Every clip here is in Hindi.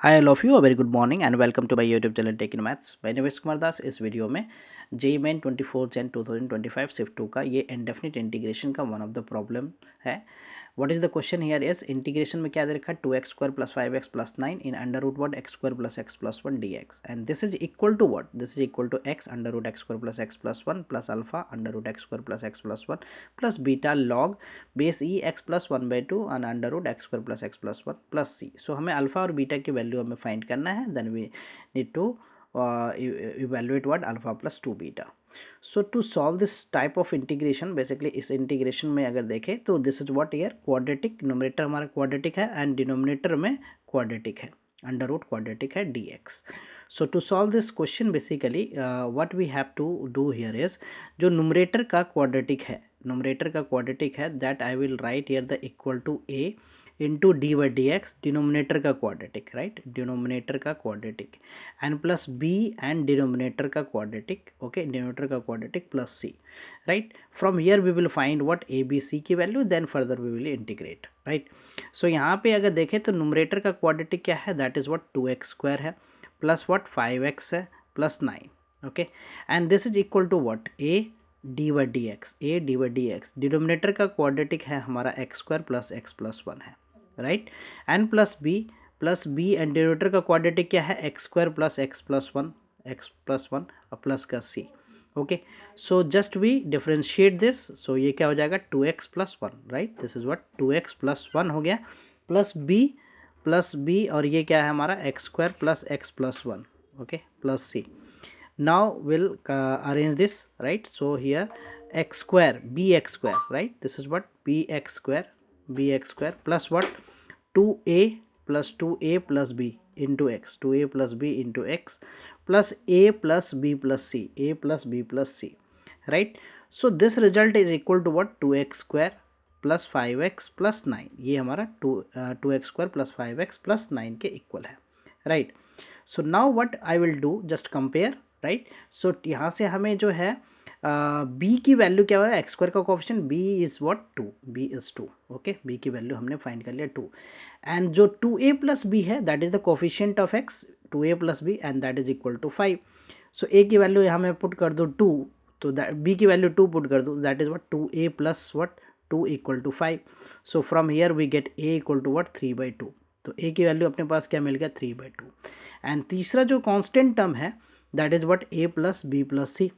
Hi all of you, very good morning and welcome to my YouTube channel tech in maths. My name is Kumar Das. इस वीडियो में जेईई मेन 24 जैन 2025 शिफ्ट 2 का ये इंडेफिनिट इंटीग्रेशन का वन ऑफ द प्रॉब्लम है। What is the question here is integration में क्या दे रखा है 2x square plus 5x plus 9 in under root what x square plus x plus 1 dx and this is equal to what this is equal to x under root x square plus x plus 1 plus alpha under root x square plus x plus 1 plus beta log base e x plus 1/2 and under root x square plus x plus 1 plus c. So हमें अल्फा और बीटा की वैल्यू हमें फाइंड करना है। Then we need to evaluate what alpha plus 2 beta. So to solve this type of integration, basically इस integration में अगर देखें तो this is what here quadratic, numerator हमारा quadratic है and denominator में quadratic है, अंडर रूट quadratic है dx. So to solve this question basically what we have to do here is जो numerator का quadratic है, numerator का quadratic है that I will write here the equal to a into d by d x denominator का क्वाड्रेटिक, राइट, डिनोमिनेटर का quadratic and plus b and denominator का क्वाड्रेटिक, ओके, डिनोमिनेटर का quadratic plus c, right. From here we will find what a b c की value, then further we will integrate, right. So यहाँ पे अगर देखें तो नुमरेटर का क्वाड्रेटिक क्या है, that is what 2x square है प्लस व्हाट 5x है plus 9, okay, and this is equal to what a d by d x, a d by d x. Denominator का क्वाड्रेटिक है हमारा x square plus x plus 1 है, right, and plus b and denominator का क्वाड्रेटिक क्या है x square plus x plus 1 और प्लस का c, okay. So just we differentiate this, सो ये क्या हो जाएगा 2x plus 1, right, this is what 2x plus 1 हो गया प्लस बी और ये क्या है हमारा x square plus x plus 1, okay, plus C. Now will arrange this, right. So here x square b x square, right, this is what b x square plus what 2a plus b into x, 2a plus b into x plus a plus b plus c, right. So this result is equal to what 2x square plus 5x plus 9. ये हमारा 2x square plus 5x plus 9 के इक्वल है, right. So now what I will do, just compare, right. So यहाँ से हमें जो है बी की वैल्यू क्या हुआ है, एक्स स्क्वायर का coefficient b is what 2, b is 2, okay, b की वैल्यू हमने फाइंड कर लिया 2. एंड जो 2a प्लस बी है that is the coefficient of x, 2a plus b and that is equal to 5. So a की वैल्यू यहाँ मैं पुट कर दूँ 2, तो बी की वैल्यू 2 पुट कर दूँ, that is what 2a plus what 2 equal to 5. So from here we get a equal to what 3/2. तो a की वैल्यू अपने पास क्या मिल गया 3/2. एंड तीसरा जो कॉन्स्टेंट टर्म है that is what a plus b plus c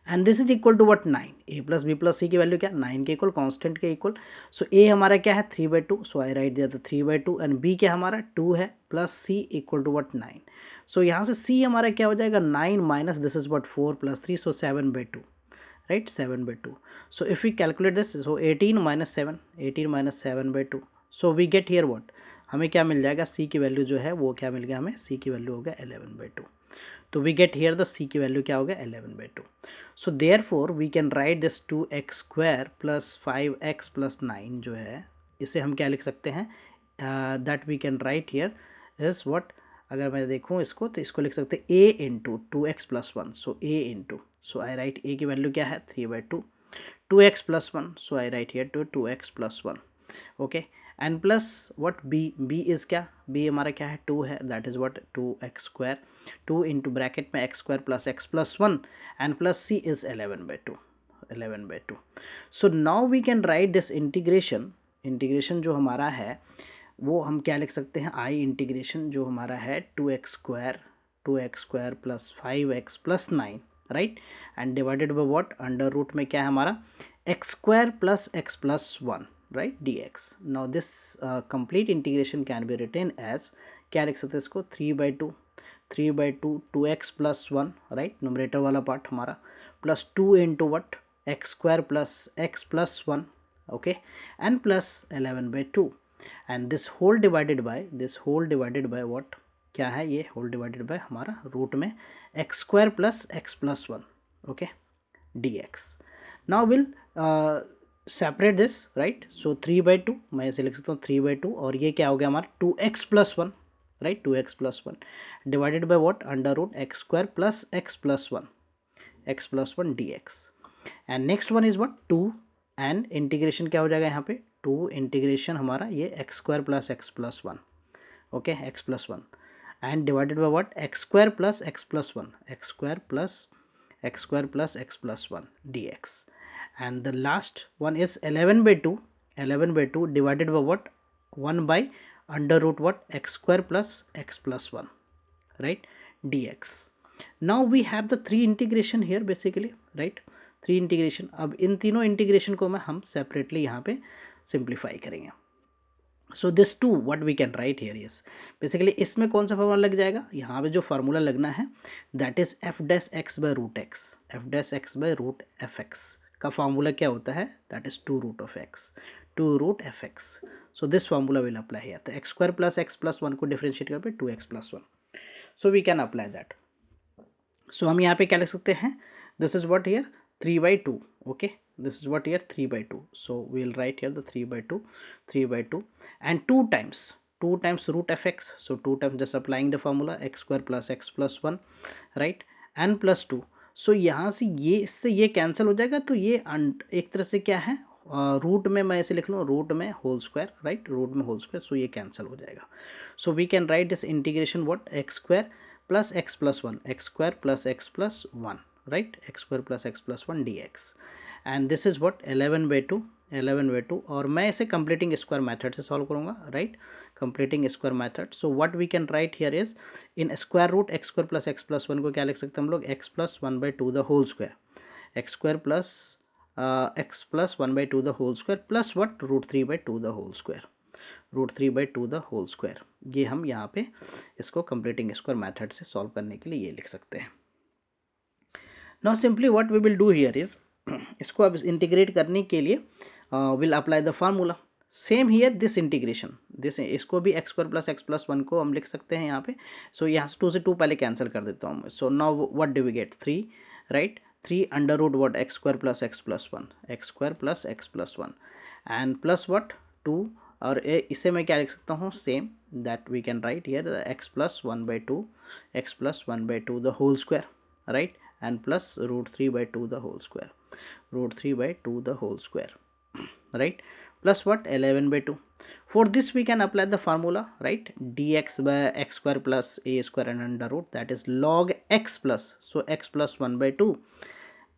and this is equal to what 9. A plus b plus c की वैल्यू क्या 9 के इक्वल, कांस्टेंट के इक्वल. सो ए हमारा क्या है 3/2, सो आई राइट दिया था 3/2 एंड बी क्या हमारा 2 है plus c equal to what 9. So यहाँ से सी हमारा क्या हो जाएगा 9 minus this is what 4 plus 3, so 7/2, right, 7/2. So if we calculate this, so 18 minus 7/2, so we get here what, हमें क्या मिल जाएगा सी की वैल्यू जो है वो क्या मिल गया हमें, सी की वैल्यू हो गया 11/2. तो we get here the c की वैल्यू क्या हो गया 11/2. So therefore we can write this 2x square plus 5x plus 9 जो है इसे हम क्या लिख सकते हैं, that we can write here is what, अगर मैं देखूँ इसको तो इसको लिख सकते हैं a into 2x plus 1, so a into, so I write a की वैल्यू क्या है 3/2, 2x plus 1, so I write here two 2x plus 1, okay, and plus what b is क्या, बी हमारा क्या है 2 है, that is what 2x square, 2 into bracket में x square plus x plus 1 and plus c is 11/2. So now we can write this integration जो हमारा है वो हम क्या लिख सकते हैं, आई इंटीग्रेशन जो हमारा है 2x square plus 5x plus 9, right, and divided by what under root में क्या है हमारा x square plus x plus 1, right, dx. Now this complete integration can be written as, क्या लिख सकते हैं इसको 3/2 2x प्लस 1, राइट, नुमरेटर वाला पार्ट हमारा plus 2 into what x square plus x plus 1, okay, and plus 11/2 and this whole divided by what, क्या है ये होल डिवाइडेड बाय हमारा रूट में x square plus x plus 1, okay, dx. Now will separate this, right. So 3/2 मैं इसे लिख सकता हूँ 3/2 और ये क्या हो गया हमारा 2x plus 1, right, 2x plus 1 divided by what under root x square plus x plus 1 dx. And next one is what 2 and integration क्या हो जाएगा यहाँ पे 2 इंटीग्रेशन हमारा ये x square plus x plus 1, okay, x plus 1, and divided by what, x square plus x plus 1, x square plus x square plus x plus 1 dx. And the last one is 11 by 2, 11 by 2 divided by what, 1 by under root what, x square plus x plus 1, right, dx. now we have the three integration here basically, right, three integration. अब इन तीनों इंटीग्रेशन को मैं हम सेपरेटली यहाँ पे सिंप्लीफाई करेंगे. So this two what we can write here is basically, इसमें कौन सा फार्मूला लग जाएगा, यहाँ पे जो फार्मूला लगना है that is f dash x by root x, f dash x by root f x का फार्मूला क्या होता है, that is two root of x, two root f x. So this formula will apply here. तो x square plus x plus 1 को डिफरेंशिएट कर पे 2x plus 1. So we can apply that. So हम यहाँ पे क्या लिख सकते हैं, this is what here 3 by 2, okay, this is what here 3 by 2. so we'll write here the 3 by 2, 3 by 2, and 2 times root fx. so 2 times just applying the formula x square plus x plus 1, right, and plus 2. so यहाँ से ये इससे ये कैंसिल हो जाएगा, तो ये एक तरह से क्या है, रूट में मैं ऐसे लिख लूँ, रूट में होल स्क्वायर, राइट, रूट में होल स्क्वायर. सो ये कैंसिल हो जाएगा. So we can write this integration what, x square plus x plus 1, x square plus x plus 1, right, x square plus x plus 1 dx. and this is what 11 by 2, 11 by 2. और मैं इसे completing square method से solve करूँगा, right, completing square method. so what we can write here is in square root x square plus x plus 1 को क्या लिख सकते हैं हम लोग, x plus 1 by 2 the whole square, x square plus x plus 1 by 2 the whole square plus what, root 3 by 2 the whole square, root 3 by 2 the whole square. ये हम यहाँ पे इसको completing square method से solve करने के लिए ये लिख सकते हैं. now simply what we will do here is इसको अब इंटीग्रेट करने के लिए will apply the formula. Same here this integration, this इसको भी x square plus x plus 1 को हम लिख सकते हैं यहाँ पे. सो यहाँ से 2 से 2 पहले कैंसिल कर देता हूँ. So now what do we get, 3, right, 3 under root what, x square plus x plus 1, x square plus x plus 1 and plus what 2. और इसे मैं क्या लिख सकता हूँ, same that we can write here x plus 1 by 2, x plus 1 by 2 the whole square, right, and plus root 3 by 2 the whole square, root 3 by 2 the whole square, right, plus what, 11 by 2. for this we can apply the formula, right, dx by x square plus a square and under root, that is log x plus, so x plus 1 by 2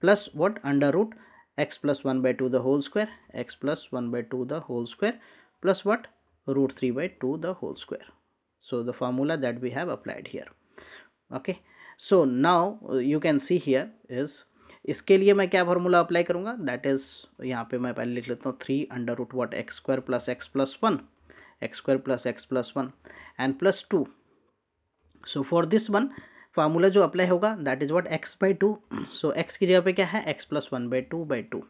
plus what, under root x plus 1 by 2 the whole square, x plus 1 by 2 the whole square plus what, root 3 by 2 the whole square. so the formula that we have applied here, okay. So now you can see here is, इसके लिए मैं क्या फार्मूला अप्लाई करूँगा, दैट इज़ यहाँ पे मैं पहले लिख लेता हूँ 3 under root what, x square plus x plus 1, x square plus x plus 1 and plus 2. So for this one formula जो अप्लाई होगा that is what, x by 2. सो एक्स की जगह पे क्या है, x plus 1 by 2,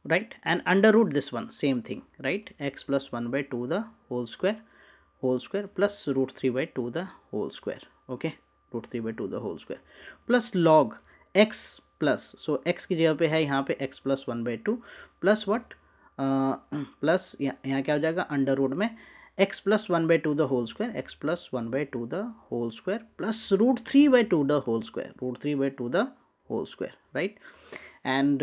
right, and under root this one same thing, right, x plus 1 by 2 the whole square plus root 3 by 2 the whole square, okay, root 3 by 2 the whole square plus log x plus, so x की जगह पे है यहाँ पे x plus 1 by 2 plus what, plus यहाँ क्या हो जाएगा, अंडर रूट में x plus 1 by 2 the whole square, x plus 1 by 2 the whole square plus root 3 by 2 the whole square, root 3 by 2 the whole square, right. And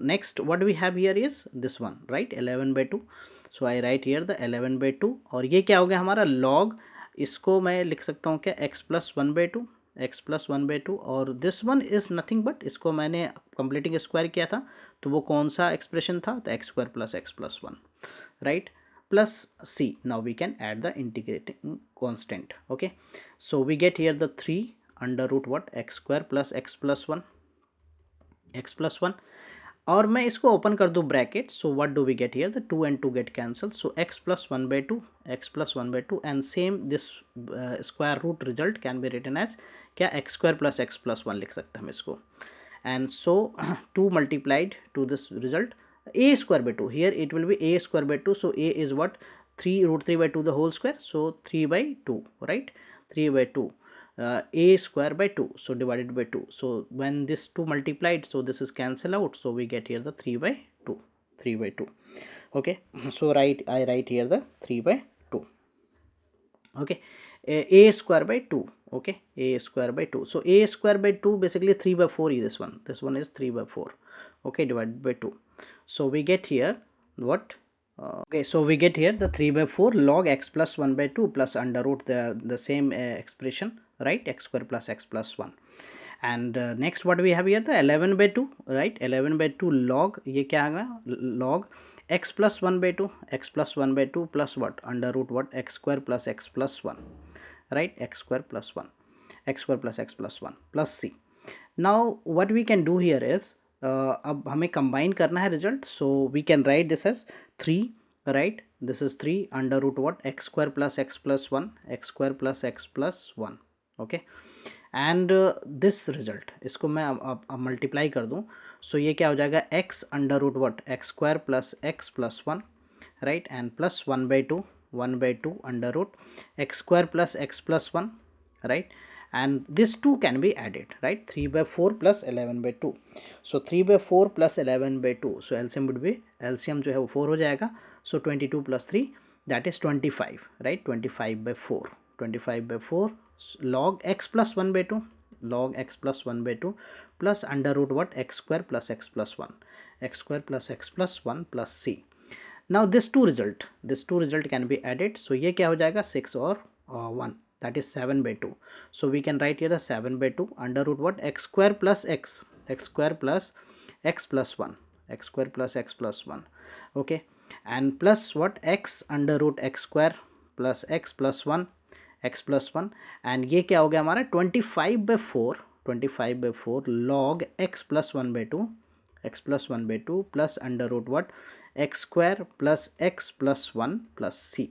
next what we have here is this one, right, 11 by 2. So I write here the 11 by 2 और ये क्या हो गया हमारा लॉग, इसको मैं लिख सकता हूँ क्या, x plus 1 by 2, x plus 1 by 2 और this one is nothing but, इसको मैंने कंप्लीटिंग स्क्वायर किया था तो वो कौन सा एक्सप्रेशन था, तो x square plus x plus 1, right, plus C. Now we can add the integrating constant, okay. So we get here the 3 under root what, x square plus x plus 1, x plus 1 और मैं इसको ओपन कर दूँ bracket. So what do we get here, the 2 and 2 get cancel. So x plus 1 by 2, x plus 1 by 2 and same this square root result can be written as क्या, x square plus x plus 1 लिख सकते हैं हम इसको. And so 2 multiplied to this result a square by 2, here it will be a square by 2. so a is what, 3 root 3 by 2 the whole square, so 3 by 2, right, 3 by 2, a square by 2, so divided by 2. so when this 2 multiplied, so this is cancel out, so we get here the 3 by 2, 3 by 2, okay. so I write here the 3 by 2, okay, a square by 2, okay, a square by 2. so a square by 2 basically 3 by 4 is this one is 3 by 4, okay, divided by 2. so we get here what, Okay, so we get here the 3 by 4 log x plus 1 by 2 plus under root the same expression, right? X square plus x plus 1. And next what we have here, the 11 by 2, right? 11 by 2 log, ये क्या आएगा, log x plus 1 by 2, x plus 1 by 2 plus what, under root what, x square plus x plus 1, right? X square plus 1, x square plus x plus 1 plus c. Now what we can do here is, अब हमें combine करना है result, so we can write this as 3, right? This is 3 under root what, x square plus x plus 1, x square plus x plus 1, okay? And this result, इसको मैं अब मल्टीप्लाई कर दूँ, सो ये क्या हो जाएगा, x under root what, x square plus x plus 1, right? And plus 1 by 2 under root x square plus x plus 1, right? And this 2 can be added, right? 3 by 4 plus 11 by 2. So 3 by 4 plus 11 by 2. So LCM would be, LCM जो है वो 4 हो जाएगा. So 22 plus 3, that is 25, right? 25 by 4. 25 by 4 log x plus 1 by 2, log x plus 1 by 2 plus under root what, x square plus x plus 1, x square plus x plus 1 plus c. Now this two result can be added. So ये क्या हो जाएगा, 6 और 1, that is 7 by 2. So we can write here the 7 by 2 under root what, x square plus x square plus x plus 1, x square plus x plus 1, okay? And plus what, x under root x square plus x plus 1, x plus 1. and ये क्या हो गया हमारा, 25 by 4 log x plus 1 by 2, x plus 1 by 2 plus under root what, x square plus x plus 1 plus c.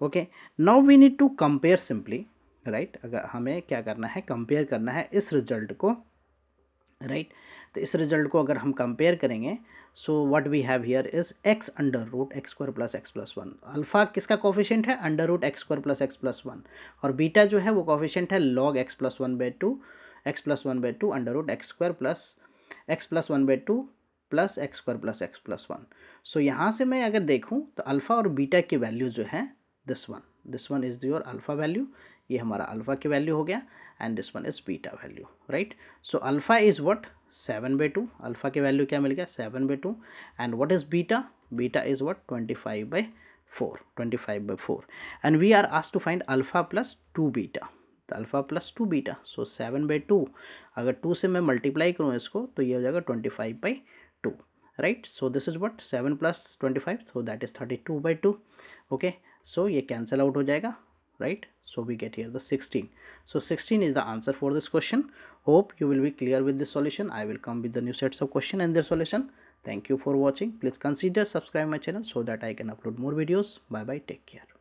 okay, now we need to compare simply, right? अगर हमें क्या करना है, कंपेयर करना है इस रिजल्ट को, राइट? तो इस रिजल्ट को अगर हम कंपेयर करेंगे, so what we have here is x under root x square plus x plus 1. Alpha किसका कोफिशिएंट है, under root x square plus x plus 1, और बीटा जो है वो कोफिशिएंट है log x plus 1 by 2, x plus 1 by 2 under root x square plus x plus 1 by 2 plus x square plus x plus 1. So यहाँ से मैं अगर देखूँ तो अल्फ़ा और बीटा की वैल्यू जो है, this one is your alpha value, ये हमारा अल्फ़ा की वैल्यू हो गया, and this one is beta value, right? So alpha is what, 7 by 2, alpha की वैल्यू क्या मिल गया, 7 by 2. And what is beta, beta is what, 25 by 4. And we are asked to find alpha plus 2 beta, तो alpha plus 2 beta, so 7 by 2, अगर 2 से मैं मल्टीप्लाई करूँ इसको तो ये हो जाएगा 25 by 2, right? So this is what, 7 plus 25, so that is 32 by 2, okay? So ये cancel out हो जाएगा, right? So we get here the 16. So 16 is the answer for this question. Hope you will be clear with this solution. I will come with the new sets of question and their solution. Thank you for watching. Please consider subscribe my channel so that I can upload more videos. Bye bye, take care.